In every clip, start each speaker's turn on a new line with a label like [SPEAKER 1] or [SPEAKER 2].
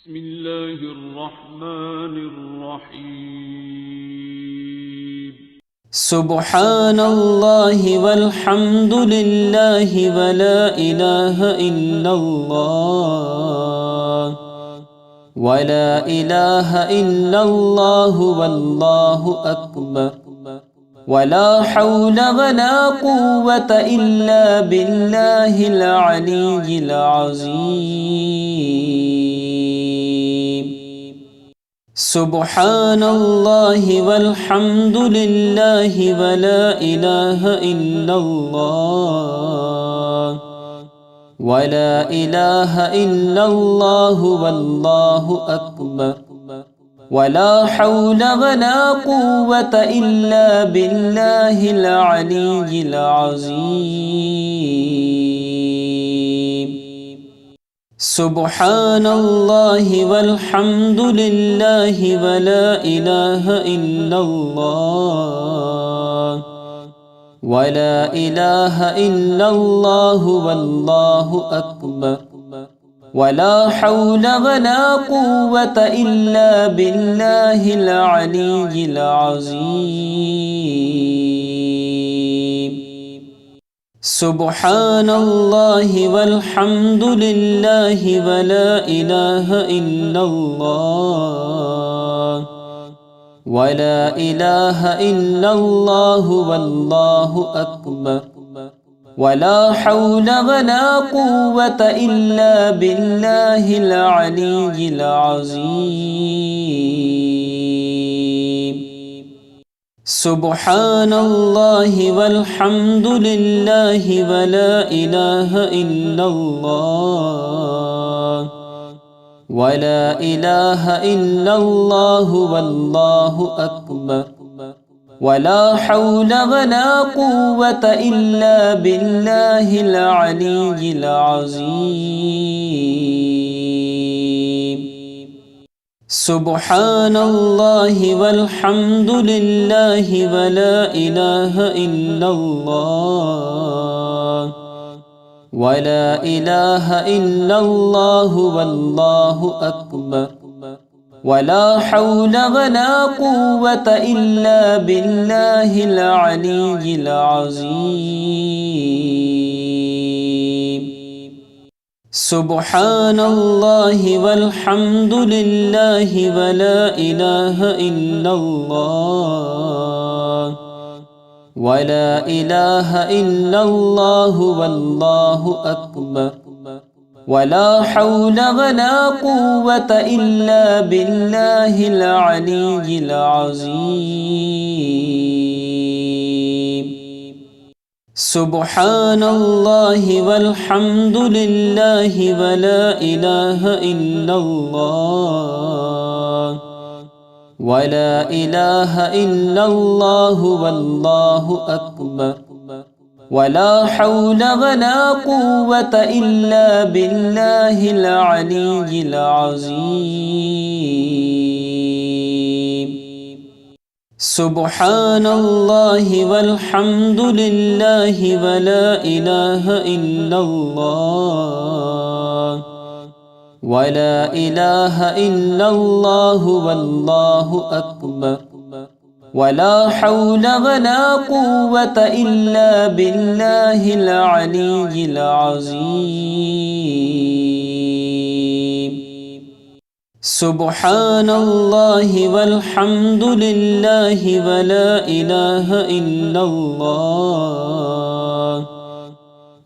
[SPEAKER 1] بسم الله الرحمن الرحيم.
[SPEAKER 2] سبحان الله والحمد لله ولا إله إلا الله ولا إله إلا الله والله أكبر ولا حول ولا قوة إلا بالله العلي العظيم. سبحان الله والحمد لله ولا إله إلا الله ولا إله إلا الله والله أكبر ولا حول ولا قوة إلا بالله العلي العظيم. سبحان الله والحمد لله ولا إله إلا الله ولا إله إلا الله والله أكبر ولا حول ولا قوة إلا بالله العلي العظيم. سبحان الله والحمد لله ولا إله إلا الله ولا إله إلا الله والله أكبر ولا حول ولا قوة إلا بالله العلي العظيم. سبحان الله والحمد لله ولا إله إلا الله ولا إله إلا الله والله أكبر ولا حول ولا قوة إلا بالله العلي العظيم. سبحان الله والحمد لله ولا إله إلا الله ولا إله إلا الله والله أكبر ولا حول ولا قوة إلا بالله العلي العظيم. سبحان الله والحمد لله ولا إله إلا الله ولا إله إلا الله والله أكبر ولا حول ولا قوة إلا بالله العلي العظيم. سبحان الله والحمد لله ولا إله إلا الله ولا إله إلا الله والله أكبر ولا حول ولا قوة إلا بالله العلي العظيم. سبحان الله والحمد لله ولا إله إلا الله ولا إله إلا الله والله أكبر ولا حول ولا قوة إلا بالله العلي العظيم. سبحان الله والحمد لله ولا إله إلا الله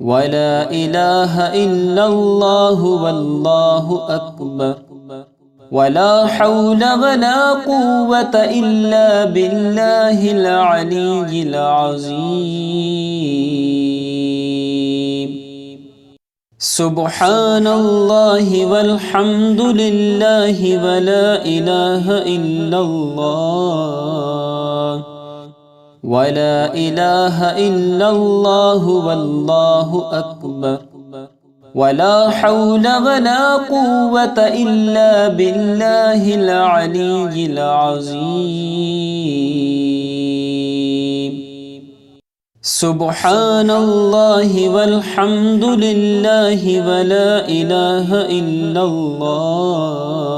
[SPEAKER 2] ولا إله إلا الله والله أكبر ولا حول ولا قوة إلا بالله العلي العظيم. سبحان الله والحمد لله ولا إله إلا الله ولا إله إلا الله والله أكبر ولا حول ولا قوة إلا بالله العلي العظيم. سبحان الله والحمد لله ولا إله إلا الله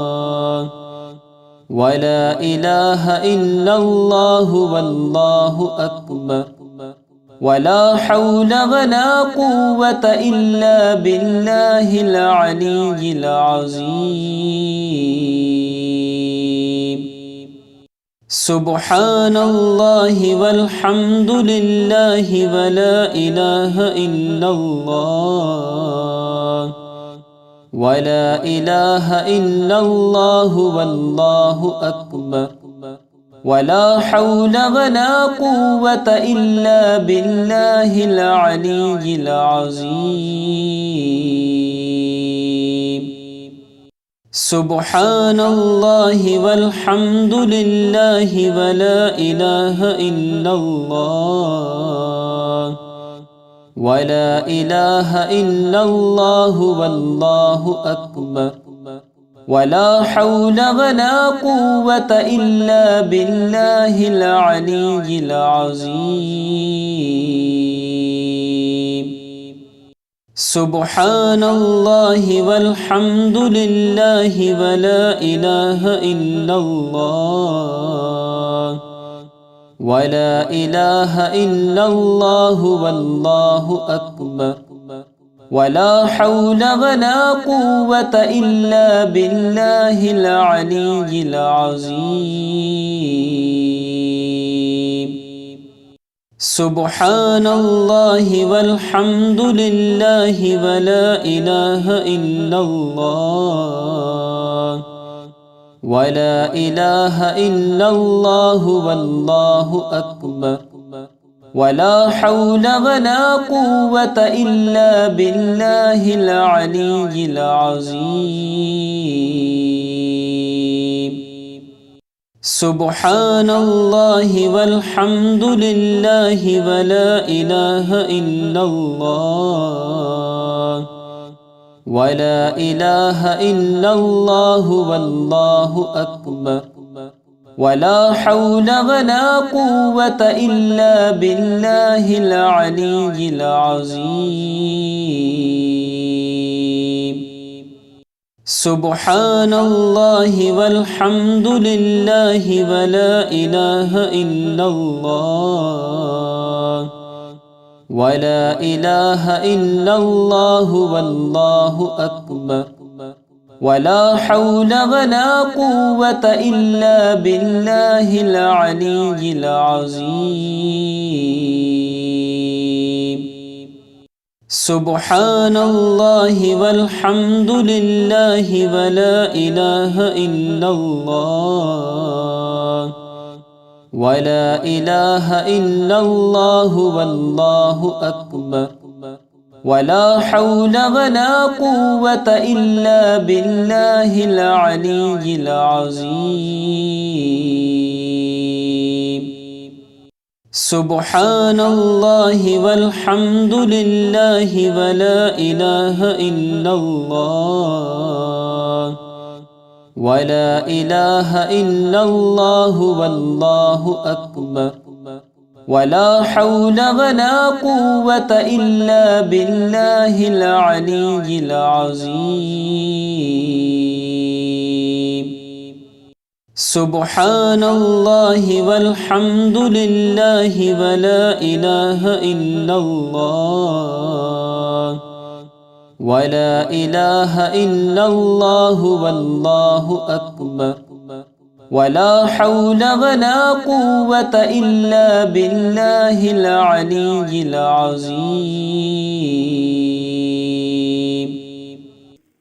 [SPEAKER 2] ولا إله إلا الله والله أكبر ولا حول ولا قوة إلا بالله العلي العظيم سبحان الله والحمد لله ولا إله إلا الله ولا إله إلا الله والله أكبر ولا حول ولا قوة إلا بالله العلي العظيم سبحان الله والحمد لله ولا إله إلا الله ولا إله إلا الله والله أكبر ولا حول ولا قوة إلا بالله العلي العظيم سبحان الله والحمد لله ولا إله إلا الله ولا إله إلا الله والله أكبر ولا حول ولا قوة إلا بالله العلي العظيم سبحان الله والحمد لله ولا إله إلا الله ولا إله إلا الله والله أكبر ولا حول ولا قوة إلا بالله العلي العظيم سبحان الله والحمد لله ولا إله إلا الله ولا إله إلا الله والله أكبر ولا حول ولا قوة إلا بالله العلي العظيم سبحان الله والحمد لله ولا إله إلا الله ولا إله إلا الله والله أكبر ولا حول ولا قوة إلا بالله العلي العظيم سبحان الله والحمد لله ولا إله إلا الله ولا إله إلا الله والله أكبر ولا حول ولا قوة إلا بالله العلي العظيم سبحان الله والحمد لله ولا إله إلا الله ولا إله إلا الله والله أكبر ولا حول ولا قوة إلا بالله العلي العظيم سبحان الله والحمد لله ولا إله إلا الله ولا إله إلا الله والله أكبر ولا حول ولا قوة إلا بالله العلي العظيم